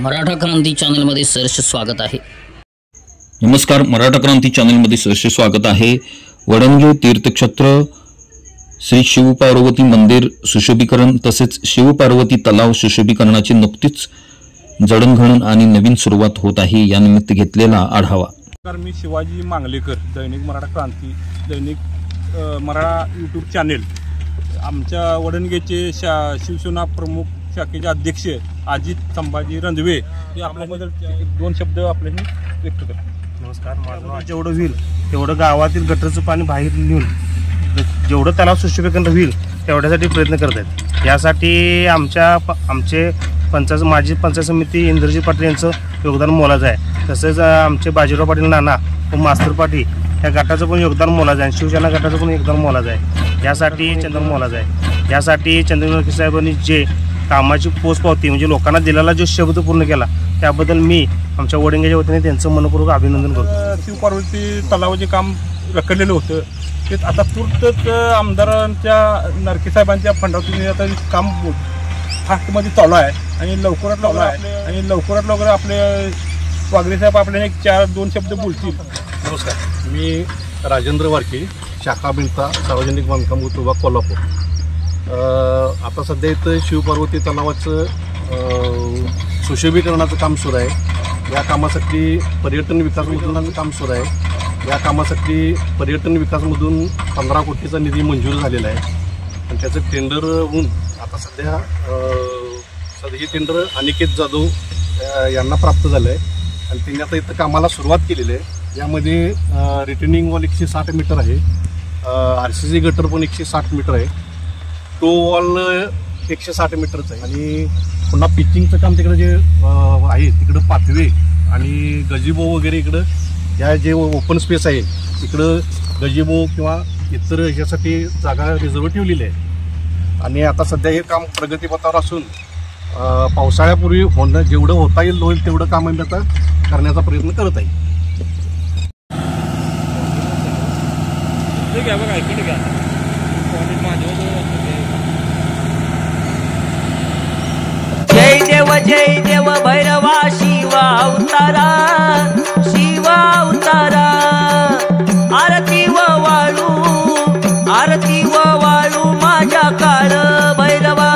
मराठा क्रांती चॅनलमध्ये सहर्ष स्वागत आहे। नमस्कार, मराठा क्रांती चॅनलमध्ये सहर्ष स्वागत आहे। वडणगे तीर्थक्षेत्र श्री शिवपार्वती मंदिर सुशोभीकरण तसेच शिवपार्वती तलाव सुशोभीकरणाची नुकतीच जडणघडण आणि नवीन सुरुवात होत आहे। या निमित्त घेतलेला आढावा। मी शिवाजी मांगलेकर, दैनिक मराठा क्रांती, दैनिक मराठा यूट्यूब चॅनेल, आमच्या वडणगेचे शिवसेना प्रमुख शाखेचे अध्यक्ष अजित संभाजी रंधवे हे आपल्याबद्दल दोन शब्द आपल्याने व्यक्त करतात। नमस्कार, माझं जेवढं होईल तेवढं गावातील गटरचं पाणी बाहेर नेऊन जेवढं तलाव सुशोभीकरण होईल तेवढ्यासाठी प्रयत्न करत आहेत। यासाठी आमचे माजी पंचायत समिती इंद्रजी पाटील यांचं योगदान मोलाचं आहे। तसेच आमचे बाजीराव पाटील नाना व मास्तर पाटील या गटाचं पण योगदान मोलाचं आहे। शिवसेना गटाचं पण योगदान मोलाचं आहे। यासाठी चंद्रन मोलाचं आहे। यासाठी चंद्रन साहेबांनी जे कामाची पोचपावती म्हणजे लोकांना दिलेला जो शब्द पूर्ण केला त्याबद्दल मी आमच्या वडणगेच्या वतीने त्यांचं मनपूर्वक अभिनंदन करतो। शिवपार्वती तलावाचे काम रखडलेलं होतं ते आता तुर्तच आमदारांच्या नरके साहेबांच्या फंडातून आता काम फास्टमध्ये चालू आहे आणि लवकरात लवकर आपले वागरे साहेब आपल्याला दोन शब्द बोलतील। नमस्कार, मी राजेंद्र वारके, शाखा अभियंता सार्वजनिक बांधकाम विभाग कोल्हापूर। आता सध्या इथं शिवपार्वती तलावाचं सुशोभीकरणाचं काम सुरू आहे। या कामासाठी पर्यटन विकासमधून काम सुरू आहे। या कामासाठी पर्यटन विकासमधून 15 कोटीचा निधी मंजूर झालेला आहे आणि त्याचं टेंडर होऊन आता सध्या हे टेंडर अनिकेत जाधव यांना प्राप्त झालं आहे आणि त्यांनी आता इथं कामाला सुरुवात केलेली आहे। यामध्ये रिटर्निंग वॉल 160 मीटर आहे, RCC गटर पण 160 मीटर आहे, टो वॉल 160 मीटरचं आहे आणि पुन्हा पिचिंगचं काम तिकडं जे आहे तिकडं पाथवे आणि गजिबो वगैरे इकडं या जे ओपन स्पेस आहे तिकडं गजिबो किंवा इतर ह्यासाठी जागा रिझर्व ठेवलेली आहे आणि आता सध्या हे काम प्रगतीपथावर असून पावसाळ्यापूर्वी जेवढं होता येईल होईल तेवढं काम आम्ही आता करण्याचा प्रयत्न करत आहे। जय देव भैरवा शिवा अवतारा आरती व वाळू माझ्या काळ भैरवा।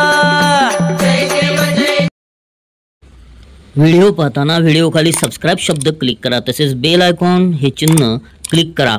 व्हिडिओ पाहताना व्हिडिओ खाली सबस्क्राइब शब्द क्लिक करा, तसेच बेल आयकॉन हे चिन्ह क्लिक करा।